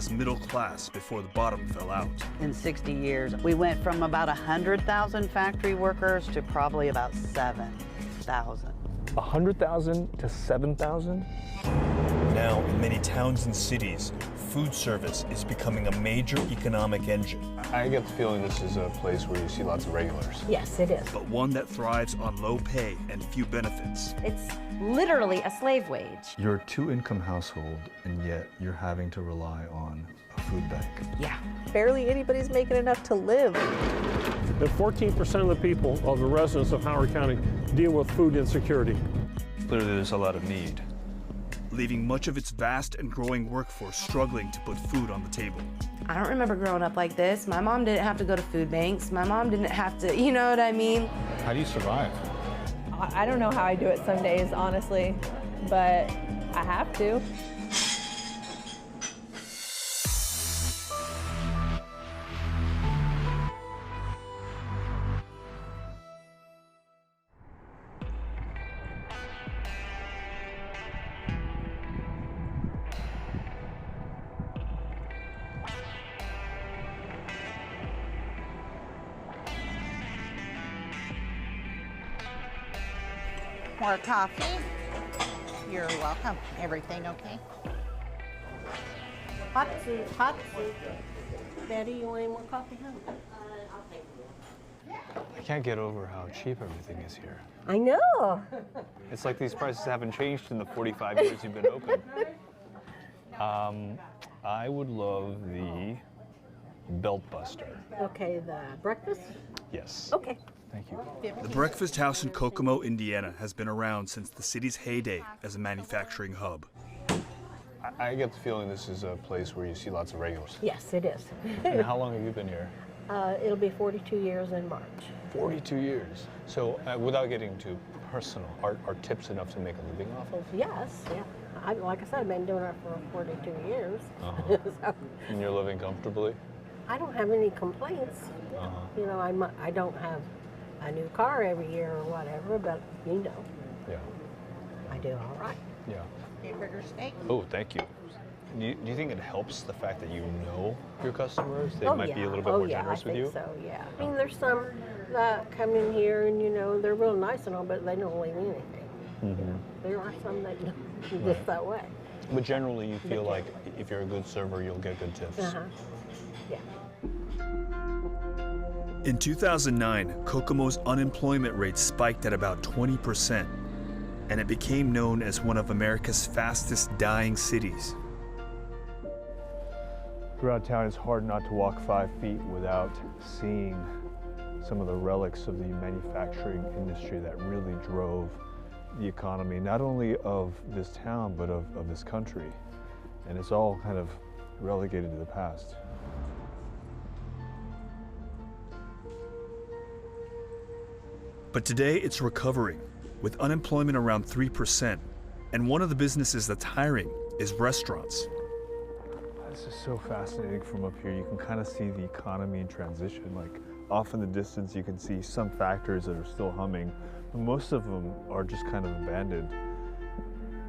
America's middle class before the bottom fell out. In 60 years, we went from about 100,000 factory workers to probably about 7,000. 100,000 to 7,000? Now, in many towns and cities, food service is becoming a major economic engine. I get the feeling this is a place where you see lots of regulars. Yes, it is. But one that thrives on low pay and few benefits. It's literally a slave wage. You're a two-income household, and yet you're having to rely on a food bank. Yeah. Barely anybody's making enough to live. And 14% of the people, of the residents of Howard County, deal with food insecurity. Clearly there's a lot of need. Leaving much of its vast and growing workforce struggling to put food on the table. I don't remember growing up like this. My mom didn't have to go to food banks. My mom didn't have to, you know what I mean? How do you survive? I don't know how I do it some days, honestly, but I have to. More coffee? You're welcome. Everything okay? Hot soup, hot soup. Betty, you want any more coffee, huh? I can't get over how cheap everything is here. I know. It's like these prices haven't changed in the 45 years you've been open. I would love the Belt Buster. Okay, the breakfast? Yes. Okay. Thank you. The Breakfast House in Kokomo, Indiana has been around since the city's heyday as a manufacturing hub. I get the feeling this is a place where you see lots of regulars. Yes, it is. And how long have you been here? It'll be 42 years in March. 42 years. So without getting too personal, are tips enough to make a living off of? Yes, yeah. Like I said, I've been doing it for 42 years. Uh-huh. So, And you're living comfortably? I don't have any complaints. Uh-huh. You know, I don't have a new car every year or whatever, but you know, Yeah. I do all right. Yeah. Hamburger steak? Oh, thank you. Do you think it helps the fact that you know your customers? They Oh, might yeah. be a little bit Oh, more yeah, generous I with you? think so, yeah. I mean, there's some that come in here and, you know, they're real nice and all, but they don't leave anything. Mm-hmm. There are some that don't just that way. But generally, you feel like if you're a good server, you'll get good tips. Uh-huh. Yeah. In 2009, Kokomo's unemployment rate spiked at about 20%, and it became known as one of America's fastest dying cities. Throughout town, it's hard not to walk 5 feet without seeing some of the relics of the manufacturing industry that really drove the economy, not only of this town, but of this country. And it's all kind of relegated to the past. But today it's recovering, with unemployment around 3%, and one of the businesses that's hiring is restaurants. This is so fascinating from up here. You can kind of see the economy in transition. Like off in the distance, you can see some factories that are still humming, but most of them are just kind of abandoned.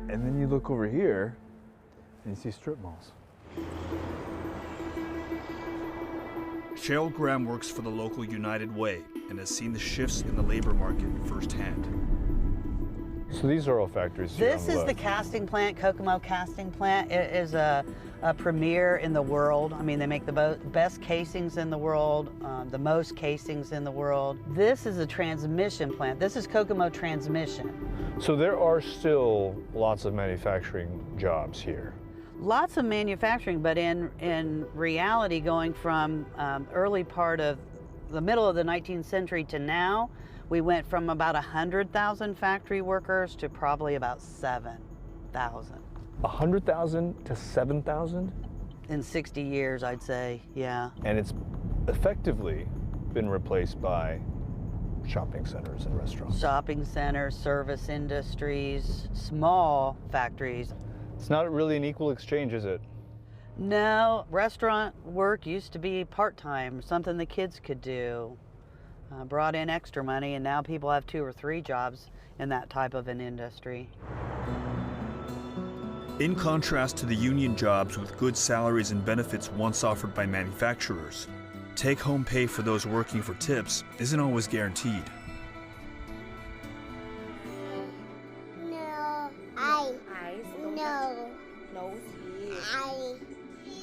And then you look over here and you see strip malls. Cheryl Graham works for the local United Way and has seen the shifts in the labor market firsthand. So these are all factories here This on the is the left. casting plant, Kokomo Casting Plant. It is a premier in the world. I mean, they make the best casings in the world, the most casings in the world. This is a transmission plant. This is Kokomo Transmission. So there are still lots of manufacturing jobs here. Lots of manufacturing, but in reality, going from early part of the middle of the 19th century to now, we went from about 100,000 factory workers to probably about 7,000. 100,000 to 7,000? In 60 years, I'd say, yeah. And it's effectively been replaced by shopping centers and restaurants. Shopping centers, service industries, small factories. It's not really an equal exchange, is it? No, restaurant work used to be part-time, something the kids could do. Brought in extra money, and now people have 2 or 3 jobs in that type of an industry. In contrast to the union jobs with good salaries and benefits once offered by manufacturers, take-home pay for those working for tips isn't always guaranteed.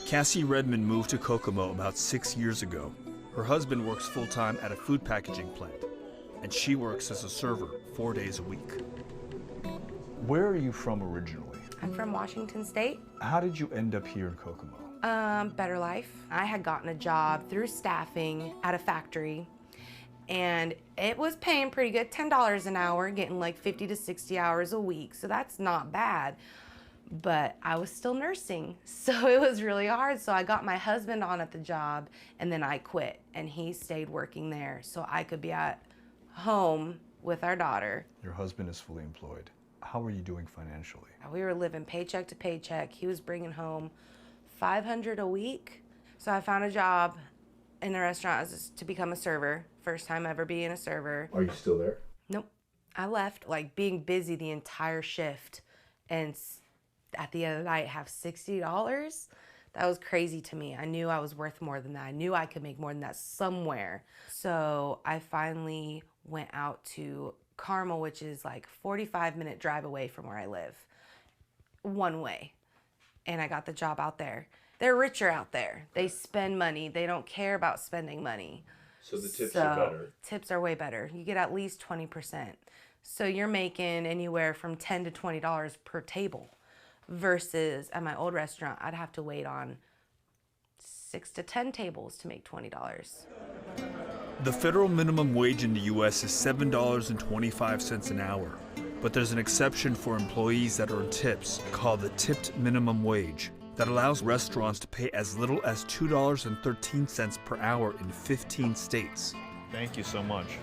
Cassie Redmond moved to Kokomo about 6 years ago. Her husband works full-time at a food packaging plant, and she works as a server 4 days a week. Where are you from originally? I'm from Washington State. How did you end up here in Kokomo? Better life. I had gotten a job through staffing at a factory, and it was paying pretty good, $10 an hour, getting like 50 to 60 hours a week, so that's not bad. But I was still nursing, so it was really hard. So I got my husband on at the job, and then I quit, and he stayed working there so I could be at home with our daughter. Your husband is fully employed. How are you doing financially? We were living paycheck to paycheck. He was bringing home $500 a week. So I found a job in a restaurant to become a server. First time ever being a server. Are you still there? Nope. I left, like, being busy the entire shift, and at the end of the night have $60. That was crazy to me. I knew I was worth more than that. I knew I could make more than that somewhere. So I finally went out to Carmel, which is like 45-minute drive away from where I live, one way. And I got the job out there. They're richer out there. They spend money. They don't care about spending money. So the tips are better. Tips are way better. You get at least 20%. So you're making anywhere from $10 to $20 per table. Versus at my old restaurant, I'd have to wait on 6 to 10 tables to make $20. The federal minimum wage in the U.S. is $7.25 an hour, but there's an exception for employees that earn tips called the tipped minimum wage that allows restaurants to pay as little as $2.13 per hour in 15 states. Thank you so much.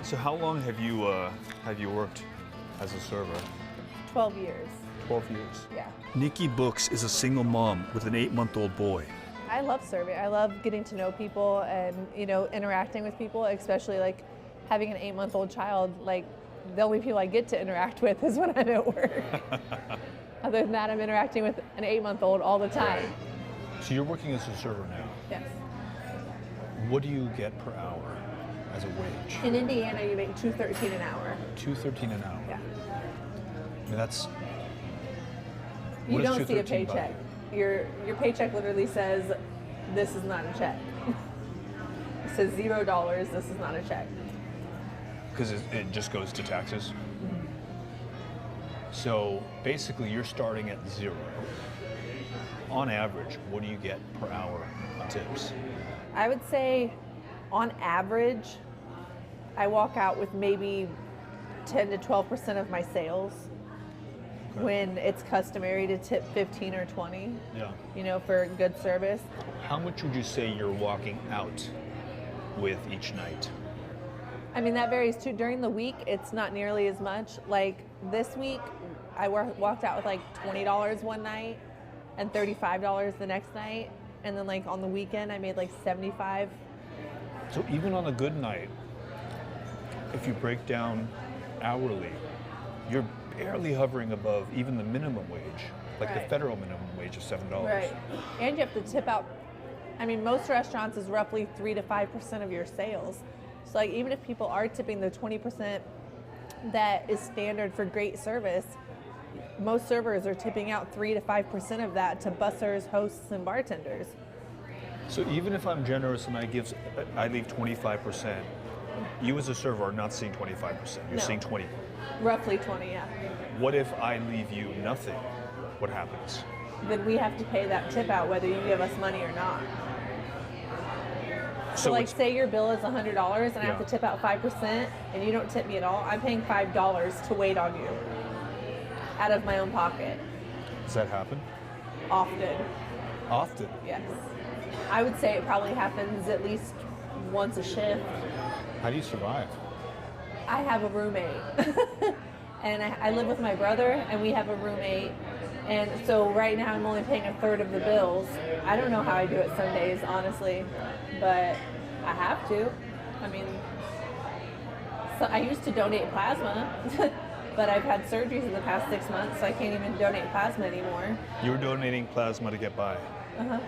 So how long have you worked as a server? 12 years. 12 years. Yeah. Nikki Books is a single mom with an 8-month-old boy. I love serving. I love getting to know people and, interacting with people, especially like having an 8-month-old child. Like, the only people I get to interact with is when I'm at work. Other than that, I'm interacting with an 8-month-old all the time. So you're working as a server now. Yes. What do you get per hour as a wage? In Indiana, you make $2.13 an hour. $2.13 an hour. Yeah. I mean, that's. You don't see a paycheck. Your paycheck literally says, "This is not a check." It says $0. This is not a check. Because it just goes to taxes. Mm-hmm. So basically, you're starting at zero. On average, what do you get per hour on tips? I would say, on average, I walk out with maybe 10 to 12% of my sales. Okay. When it's customary to tip 15 or 20, for good service. How much would you say you're walking out with each night? I mean, that varies too. During the week, it's not nearly as much. Like this week, I walked out with like $20 one night and $35 the next night. And then like on the weekend, I made like $75. So even on a good night, if you break down hourly, you're barely hovering above even the minimum wage, like the federal minimum wage of $7. Right, and you have to tip out. I mean, most restaurants is roughly 3 to 5% of your sales. So like even if people are tipping the 20% that is standard for great service, most servers are tipping out 3 to 5% of that to bussers, hosts, and bartenders. So even if I'm generous and I leave 25%, you as a server are not seeing 25%. You're seeing 20. Roughly 20, yeah. What if I leave you nothing? What happens? Then we have to pay that tip out whether you give us money or not. So like say your bill is $100 and I have to tip out 5% and you don't tip me at all, I'm paying $5 to wait on you out of my own pocket. Does that happen? Often. Often? Yes. I would say it probably happens at least once a shift. How do you survive? I have a roommate. And I live with my brother and we have a roommate. And so right now I'm only paying a third of the bills. I don't know how I do it some days, honestly, but I have to. I mean, so I used to donate plasma but I've had surgeries in the past 6 months, so I can't even donate plasma anymore. You were donating plasma to get by. Uh-huh.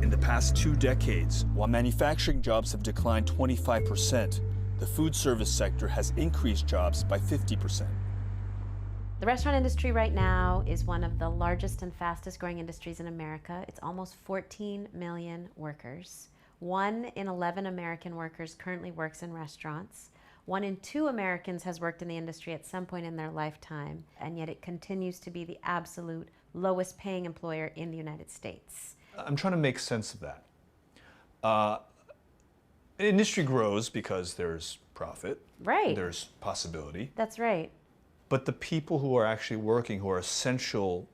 In the past 2 decades, while manufacturing jobs have declined 25%, the food service sector has increased jobs by 50%. The restaurant industry right now is one of the largest and fastest growing industries in America. It's almost 14 million workers. 1 in 11 American workers currently works in restaurants. 1 in 2 Americans has worked in the industry at some point in their lifetime, and yet it continues to be the absolute lowest paying employer in the United States. I'm trying to make sense of that. Industry grows because there's profit. Right. There's possibility. That's right. But the people who are actually working, who are essential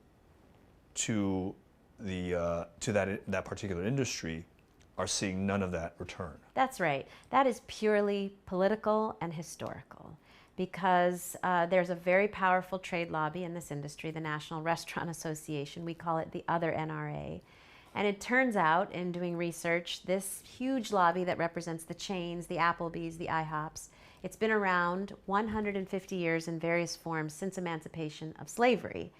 to that particular industry, are seeing none of that return. That's right. That is purely political and historical, because there's a very powerful trade lobby in this industry, the National Restaurant Association. We call it the other NRA. And it turns out, in doing research, this huge lobby that represents the chains, the Applebee's, the IHOPs, it's been around 150 years in various forms since emancipation of slavery.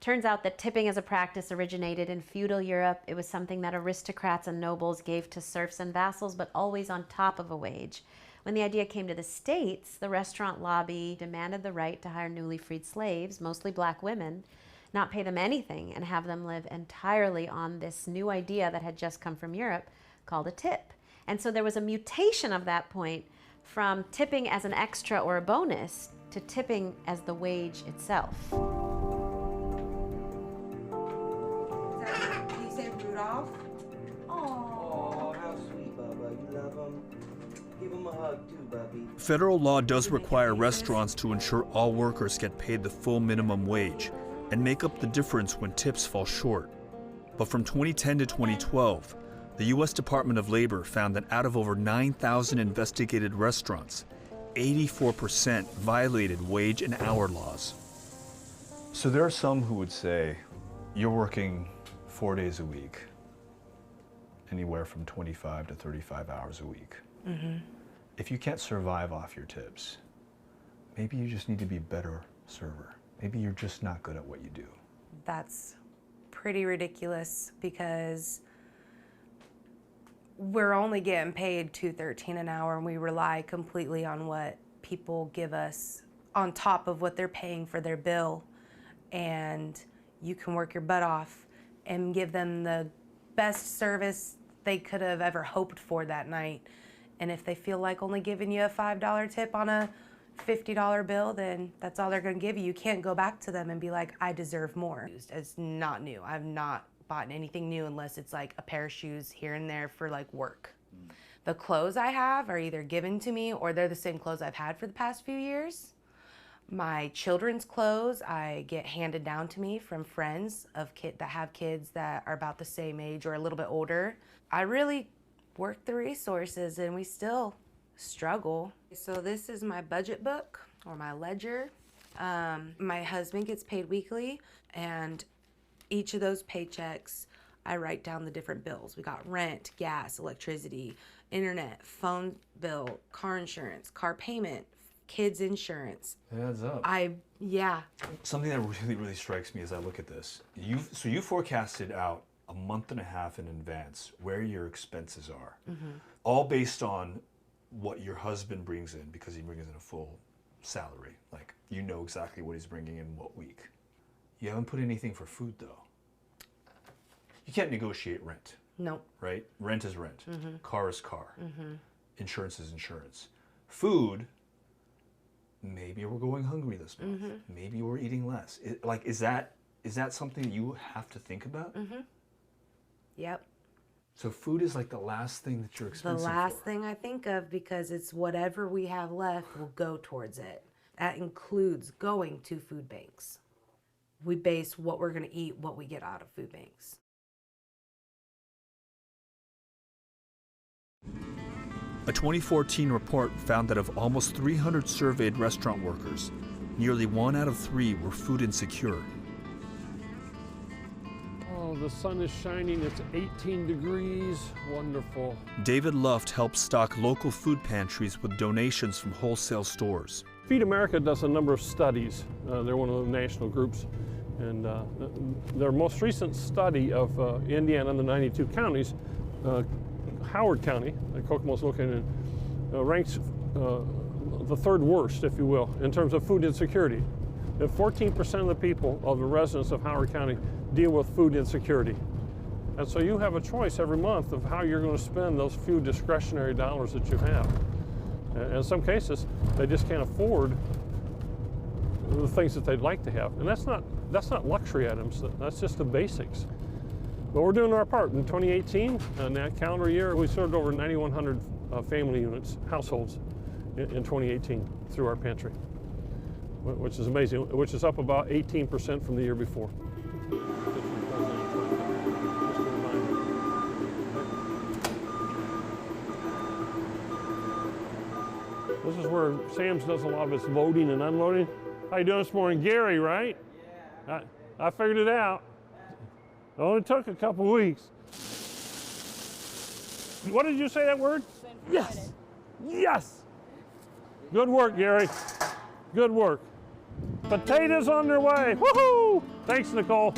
Turns out that tipping as a practice originated in feudal Europe. It was something that aristocrats and nobles gave to serfs and vassals, but always on top of a wage. When the idea came to the States, the restaurant lobby demanded the right to hire newly freed slaves, mostly black women, not pay them anything, and have them live entirely on this new idea that had just come from Europe called a tip. And so there was a mutation of that point from tipping as an extra or a bonus to tipping as the wage itself. You said Rudolph? Oh, how sweet, Bubba. You love him? Give him a hug too, Bubby. Federal law does require restaurants to ensure all workers get paid the full minimum wage and make up the difference when tips fall short. But from 2010 to 2012, the U.S. Department of Labor found that out of over 9,000 investigated restaurants, 84% violated wage and hour laws. So there are some who would say, you're working 4 days a week, anywhere from 25 to 35 hours a week. Mm-hmm. If you can't survive off your tips, maybe you just need to be a better server. Maybe you're just not good at what you do. That's pretty ridiculous, because we're only getting paid $2.13 an hour, and we rely completely on what people give us on top of what they're paying for their bill. And you can work your butt off and give them the best service they could have ever hoped for that night. And if they feel like only giving you a $5 tip on a $50 bill, then that's all they're going to give you. You can't go back to them and be like, I deserve more. It's not new. I've not bought anything new unless it's like a pair of shoes here and there for like work. The clothes I have are either given to me or they're the same clothes I've had for the past few years. My children's clothes I get handed down to me from friends of that have kids that are about the same age or a little bit older. I really work the resources, and we still struggle. So this is my budget book, or my ledger. My husband gets paid weekly, and each of those paychecks, I write down the different bills. We got rent, gas, electricity, internet, phone bill, car insurance, car payment, kids insurance. It adds up. Yeah. Something that really strikes me as I look at this, you forecasted out a month and a half in advance where your expenses are, all based on what your husband brings in, because he brings in a full salary. Like, you know exactly what he's bringing in what week. You haven't put anything for food, though. You can't negotiate rent. Nope. Right? Rent is rent. Car is car. Insurance is insurance. Food, maybe we're going hungry this month. Maybe we're eating less. Is that something you have to think about? Yep. So food is like the last thing that you're expensing for. The last thing I think of, because it's whatever we have left will go towards it. That includes going to food banks. We base what we're going to eat, what we get out of food banks. A 2014 report found that of almost 300 surveyed restaurant workers, nearly 1 out of 3 were food insecure. Oh, the sun is shining. It's 18 degrees. Wonderful. David Luft helps stock local food pantries with donations from wholesale stores. Feed America does a number of studies. They're one of the national groups. And their most recent study of Indiana and the 92 counties, Howard County, Kokomo's located in, ranks the third worst, if you will, in terms of food insecurity. 14% of the people, of the residents of Howard County, deal with food insecurity. And so you have a choice every month of how you're going to spend those few discretionary dollars that you have. And in some cases, they just can't afford the things that they'd like to have. And that's not luxury items, that's just the basics. But we're doing our part. In 2018, in that calendar year, we served over 9,100 family units, households, in 2018 through our pantry, which is amazing, which is up about 18% from the year before. This is where Sam's does a lot of its loading and unloading. How you doing this morning? Gary, right? Yeah. I figured it out. It only took a couple weeks. What did you say that word? Yes. Yes. Good work, Gary. Good work. Potatoes on their way. Woohoo! Thanks, Nicole.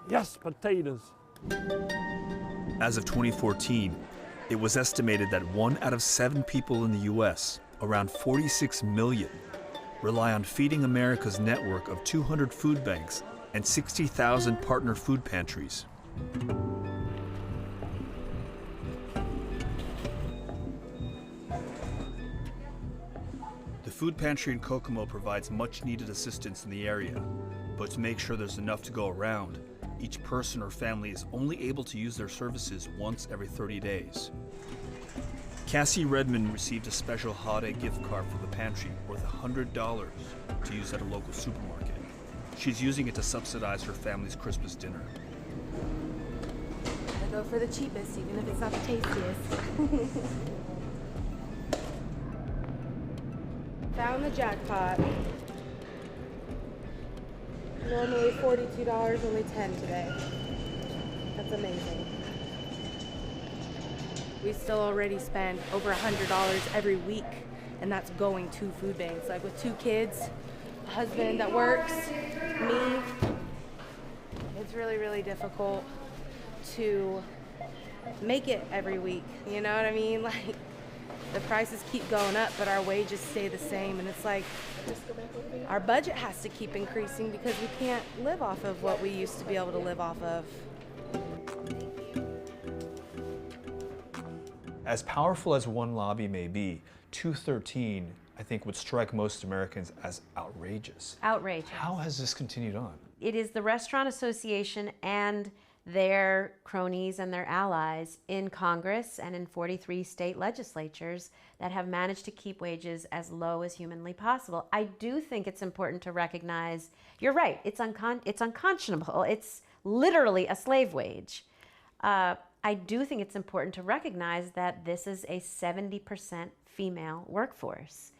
Yes, potatoes. As of 2014, it was estimated that 1 out of 7 people in the U.S., around 46 million, rely on Feeding America's network of 200 food banks and 60,000 partner food pantries. The food pantry in Kokomo provides much needed assistance in the area, but to make sure there's enough to go around, each person or family is only able to use their services once every 30 days. Cassie Redmond received a special holiday gift card for the pantry worth $100 to use at a local supermarket. She's using it to subsidize her family's Christmas dinner. I go for the cheapest, even if it's not the tastiest. Found the jackpot. Normally $42, only $10 today. That's amazing. We still already spend over $100 every week, and that's going to food banks. Like with 2 kids, a husband that works, me. It's really, really difficult to make it every week. You know what I mean? Like, the prices keep going up, but our wages stay the same, and it's like our budget has to keep increasing because we can't live off of what we used to be able to live off of. As powerful as one lobby may be, 213, I think, would strike most Americans as outrageous. Outrageous. How has this continued on? It is the Restaurant Association and their cronies and their allies in Congress and in 43 state legislatures that have managed to keep wages as low as humanly possible. I do think it's important to recognize, you're right, it's unconscionable. It's literally a slave wage. I do think it's important to recognize that this is a 70% female workforce.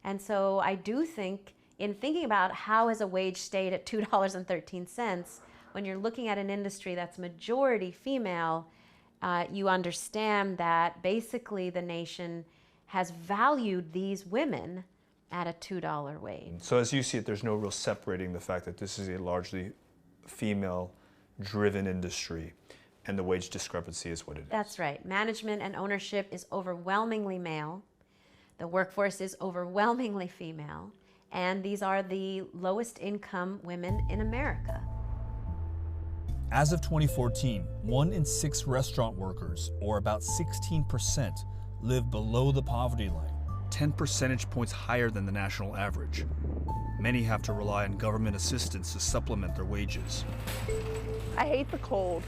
And so I do think, in thinking about how has a wage stayed at $2.13, when you're looking at an industry that's majority female, you understand that basically the nation has valued these women at a $2 wage. So as you see it, there's no real separating the fact that this is a largely female-driven industry, and the wage discrepancy is what it is. That's right. Management and ownership is overwhelmingly male. The workforce is overwhelmingly female. And these are the lowest income women in America. As of 2014, 1 in 6 restaurant workers, or about 16%, live below the poverty line, 10 percentage points higher than the national average. Many have to rely on government assistance to supplement their wages. I hate the cold.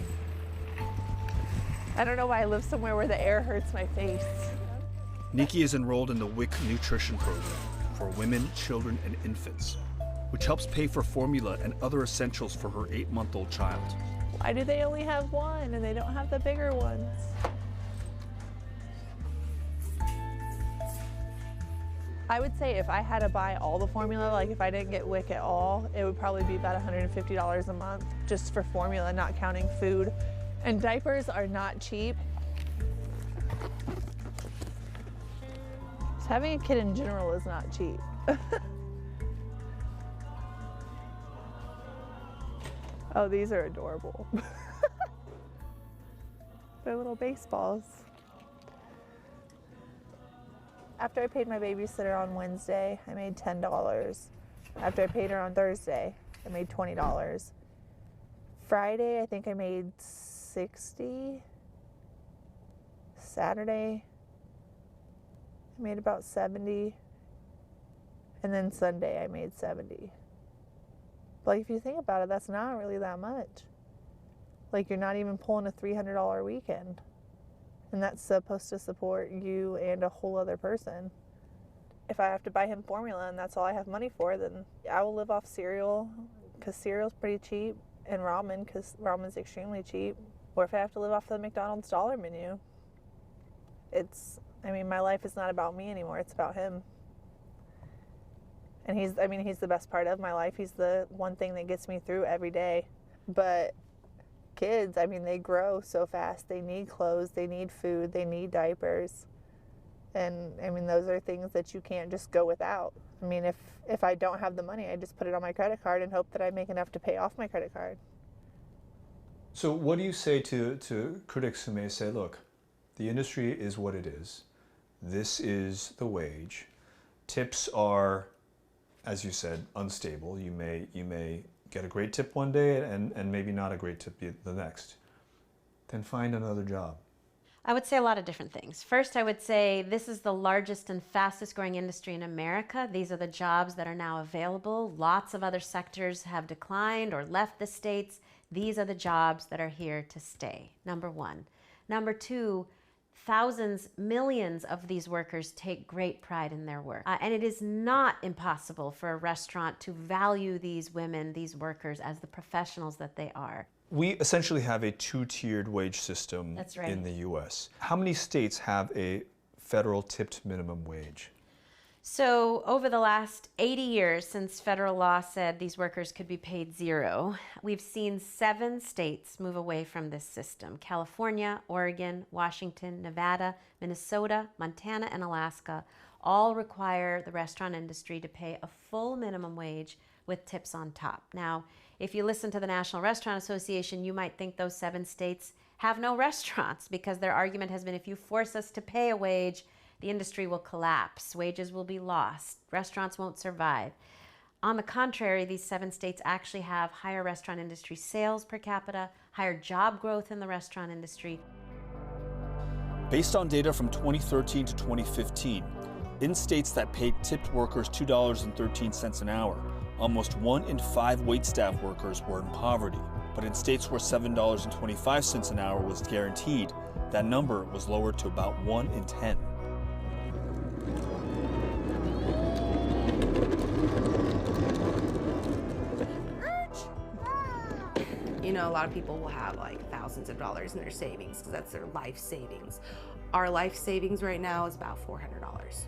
I don't know why I live somewhere where the air hurts my face. Nikki is enrolled in the WIC nutrition program for women, children, and infants, which helps pay for formula and other essentials for her 8-month-old child. Why do they only have one and they don't have the bigger ones? I would say if I had to buy all the formula, like if I didn't get WIC at all, it would probably be about $150 a month just for formula, not counting food. And diapers are not cheap. Just having a kid in general is not cheap. Oh, these are adorable. They're little baseballs. After I paid my babysitter on Wednesday, I made $10. After I paid her on Thursday, I made $20. Friday, I think I made $60. Saturday, I made about $70. And then Sunday, I made $70. But like, if you think about it, that's not really that much. Like, you're not even pulling a $300 weekend. And that's supposed to support you and a whole other person. If I have to buy him formula and that's all I have money for, then I will live off cereal, because cereal's pretty cheap, and ramen, because ramen's extremely cheap. Or if I have to live off the McDonald's dollar menu. I mean, my life is not about me anymore, it's about him. And he's the best part of my life. He's the one thing that gets me through every day. But kids, I mean, they grow so fast. They need clothes, they need food, they need diapers. And I mean, those are things that you can't just go without. I mean, if I don't have the money, I just put it on my credit card and hope that I make enough to pay off my credit card. So what do you say to critics who may say, look, the industry is what it is. This is the wage. Tips are, as you said, unstable. You may get a great tip one day and maybe not a great tip the next. Then find another job. I would say a lot of different things. First, I would say this is the largest and fastest growing industry in America. These are the jobs that are now available. Lots of other sectors have declined or left the states. These are the jobs that are here to stay, number one. Number two, thousands, millions of these workers take great pride in their work. And it is not impossible for a restaurant to value these women, these workers, as the professionals that they are. We essentially have a two-tiered wage system That's right. in the U.S. How many states have a federal tipped minimum wage? So over the last 80 years since federal law said these workers could be paid zero, we've seen 7 states move away from this system. California, Oregon, Washington, Nevada, Minnesota, Montana, and Alaska all require the restaurant industry to pay a full minimum wage with tips on top. Now, if you listen to the National Restaurant Association, you might think those 7 states have no restaurants, because their argument has been, if you force us to pay a wage, the industry will collapse, wages will be lost, restaurants won't survive. On the contrary, these 7 states actually have higher restaurant industry sales per capita, higher job growth in the restaurant industry. Based on data from 2013 to 2015, in states that paid tipped workers $2.13 an hour, almost 1 in 5 waitstaff workers were in poverty. But in states where $7.25 an hour was guaranteed, that number was lowered to about 1 in 10. You know, a lot of people will have like thousands of dollars in their savings because that's their life savings. Our life savings right now is about $400.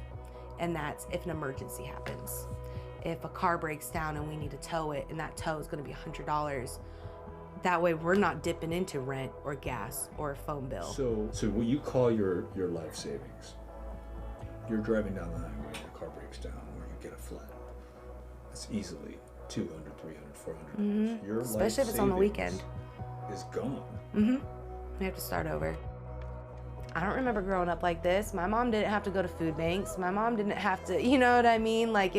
And that's if an emergency happens. If a car breaks down and we need to tow it, and that tow is going to be $100, that way we're not dipping into rent or gas or a phone bill. So what you call your life savings, you're driving down the highway and your car breaks down or you get a flat. That's easily $200, $300, $400. Mm-hmm. Your especially life if it's on the weekend. Is gone. Mm-hmm. We have to start over. I don't remember growing up like this. My mom didn't have to go to food banks. My mom didn't have to, you know what I mean? Like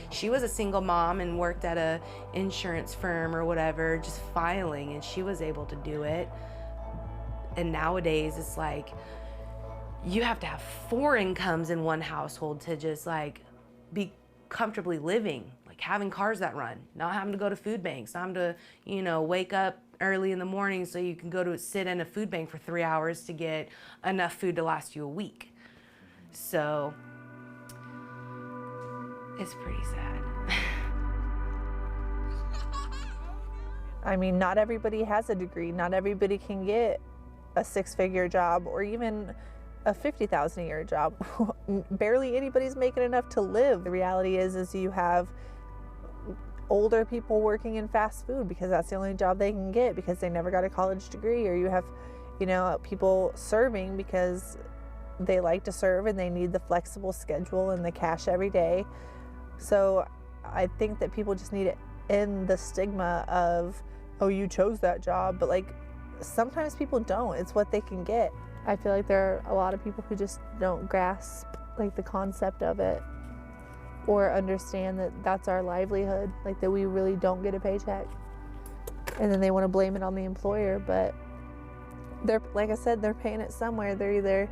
she was a single mom and worked at a insurance firm or whatever, just filing, and she was able to do it. And nowadays it's like, you have to have 4 incomes in one household to just like be comfortably living, like having cars that run, not having to go to food banks, not having to, you know, wake up early in the morning so you can go to sit in a food bank for 3 hours to get enough food to last you a week. So it's pretty sad. I mean, not everybody has a degree. Not everybody can get a 6-figure job or even a $50,000 a year job. Barely anybody's making enough to live. The reality is you have older people working in fast food because that's the only job they can get because they never got a college degree, or you have, you know, people serving because they like to serve and they need the flexible schedule and the cash every day. So I think that people just need to end the stigma of, oh, you chose that job, but like sometimes people don't. It's what they can get. I feel like there are a lot of people who just don't grasp like the concept of it or understand that that's our livelihood, like that we really don't get a paycheck. And then they want to blame it on the employer, but they're, like I said, they're paying it somewhere. They're either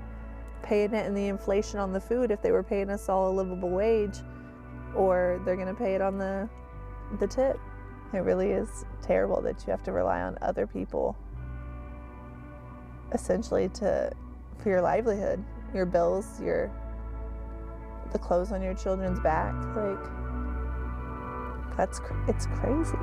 paying it in the inflation on the food if they were paying us all a livable wage, or they're gonna pay it on the tip. It really is terrible that you have to rely on other people essentially for your livelihood, your bills, the clothes on your children's back. Like, it's crazy.